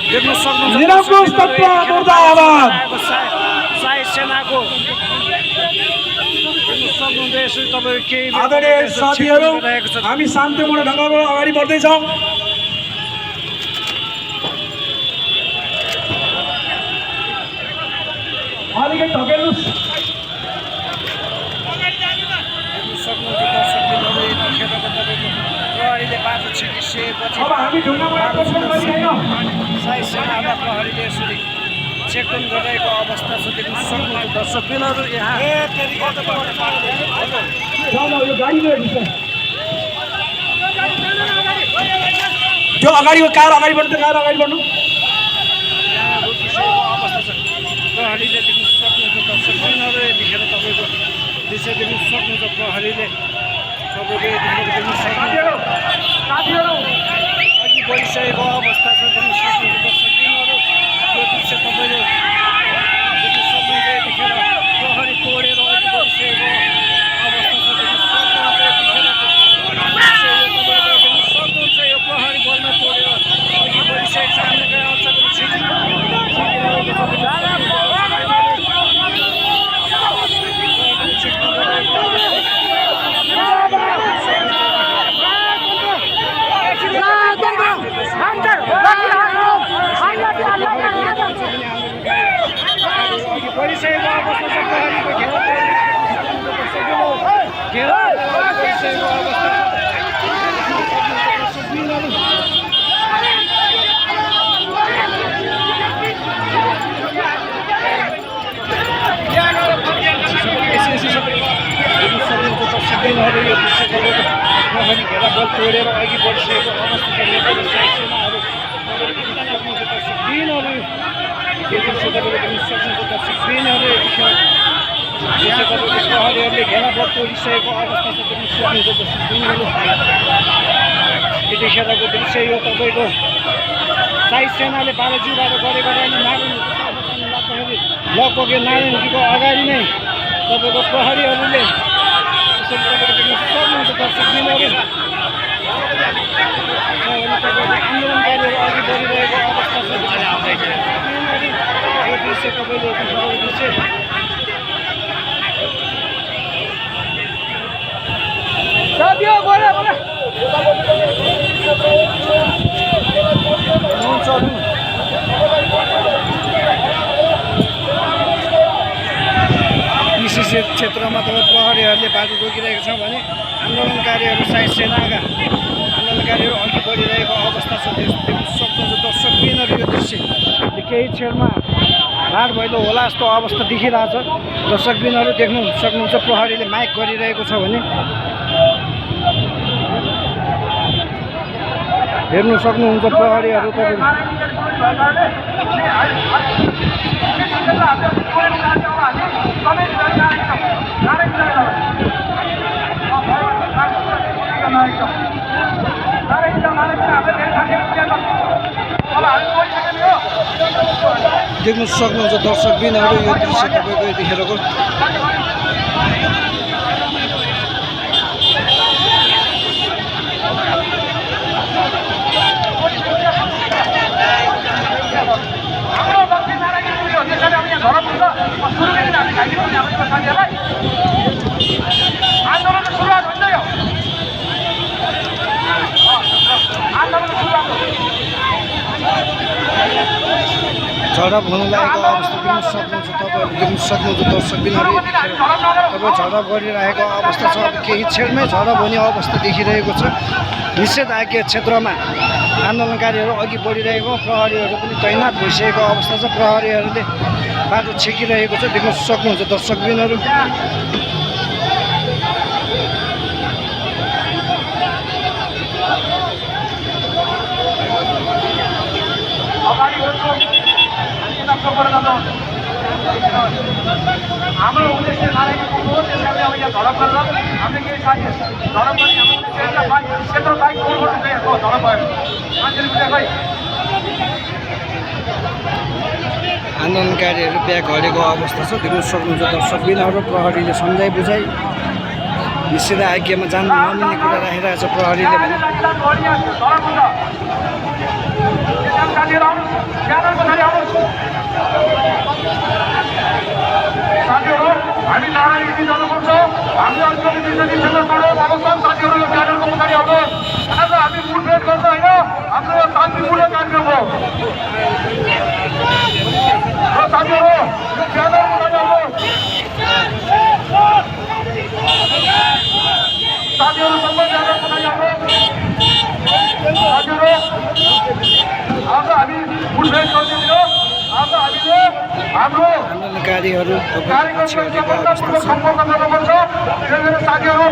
देख्न सक्नुहुन्छ निरङ्कुश तत्त्व मुर्दाबाद साई सेनाको सक्नुहुन्छ यसरी तपाईँ केही आदरणीय साथीहरू हामी शान्तिपूर्ण ढङ्गबाट अगाडि बढ्दैछौँ। अलिकति ढकेल्नुहोस्। बाटो छिटिसकेपछि अब हामी ढुङ्गाबाट प्रस्थान गरिरहेका साई सेनामा प्रहरीले यसरी चेकडाउन गरिरहेको अवस्था छ। देख्न सक्नुहुन्छ दर्शकबिनहरू यहाँ यो गाडी त्यो अगाडिको कार अगाडि बढ्नु, कार अगाडि बढ्नु। यहाँ रोकिसकेको अवस्था छ। प्रहरीले देख्न सक्नुहुन्छ दर्शकबिनहरू यतिखेर तपाईँको दृश्य देख्न सक्नुहुन्छ। प्रहरीले तपाईँले देख्न सक्नुहुन्छ अघि बढिसकेको अवस्था छ। देख्न सक्नुहुन्छ दर्शकबिनहरू यो दृश्य तपाईँले देख्न सक्नुहुन्छ। यतिखेर प्रहरी तोडेर अघि बढिसकेको अवस्था छ। देख्न सक्नुहुन्छ यतिखेर देख्न सक्नुहुन्छ यो प्रहरी बलमा तोडेर अघि बढिसकेको छ। हामीले अञ्चलको बढिसकेको अवस्था छ। प्रहरीको घेरा बढिसकेको अवस्था छ। प्रहरी घेरा बल तोडेर अघि बढिसकेको अवस्था छ। नेपाली साई सेनाहरू दर्शकबिनहरू यो दृश्य तपाईँले देख्न सक्नुहुन्छ। दर्शकबिनहरू प्रहरीहरूले घेरा बल तोडिसकेको अवस्था छ। देख्न सक्नुहुन्छ दर्शकबिनहरू यतिखेरको दृश्य यो तपाईँको साई सेनाले बालाजुबाट गरेको रैली नारायणजीको लाग्दाखेरि लगभग यो नारायणजीको अगाडि नै तपाईँको प्रहरीहरूले यसरी तपाईँले देख्न सक्नुहुन्छ दर्शकबिनहरू आन्दोलनकारीहरू अघि बढिरहेको अवस्था छ। यो दृश्य तपाईँले दृश्य कृषि क्षेत्रमा तपाईँ प्रहरीहरूले बाटो रोकिरहेको छ भने आन्दोलनकारीहरू साई सेनाका आन्दोलनकारीहरू अघि बढिरहेको अवस्था छ। देख्न सक्नुहुन्छ दर्शकबिनहरू यो दृश्य केही क्षणमा भाड भैलो होला जस्तो अवस्था देखिरहेछ। दर्शकबिनहरू देख्नु सक्नुहुन्छ प्रहरीले माइक गरिरहेको छ भने हेर्नु सक्नुहुन्छ प्रहरीहरू तपाईँले देख्न सक्नुहुन्छ दर्शकबिनहरू यो दृश्य तपाईँको यतिखेरको झडप हुन लागेको अवस्था देख्न सक्नुहुन्छ। तपाईँहरू देख्न सक्नुहुन्छ दर्शकबिनहरू यतिखेर तपाईँ झडप गरिरहेको अवस्था छ। अब केही क्षणमै झडप हुने अवस्था देखिरहेको छ। निषेध आज्ञा क्षेत्रमा आन्दोलनकारीहरू अघि बढिरहेको प्रहरीहरू पनि तैनात भइसकेको अवस्था छ। प्रहरीहरूले बाटो छेकिरहेको छ। देख्न सक्नुहुन्छ दर्शकबिनहरू हाम्रो उद्देश्य नारायणको हो। त्यस कारणले अब यहाँ झडप गरेर हामीले केही साथीहरू झडप गर्ने हाम्रो क्षेत्र बाइक झडप भयो मान्छेले बुझेको आन्दोलनकारीहरू ब्याग हरेको अवस्था छ। देख्न सक्नुहुन्छ दर्शकबिनहरू प्रहरीले सम्झाइ बुझाइ निषेध आज्ञामा जान नमिल्ने कुरा राखिरहेको छ प्रहरीले भने। अलिकति फेमसबाट अवस्था साथीहरू यो ब्यानरको पछाडि आउनुहोस्। आज हामी मुठभेड गर्छ होइन, हाम्रो यो शान्तिपूर्ण कार्यक्रम हो। र साथीहरू यो ब्यानर पछाडि आउनुहोस्। साथीहरू सबै ब्यानर पछाडि आउनुहोस्। साथीहरू आज हामी मुठभेड गर्दैछौँ। आज हामीले हाम्रो आन्दोलनकारीहरू कार्यक्रमलाई सफलतापूर्वक सम्पन्न गर्नुपर्छ। त्यसैले साथीहरू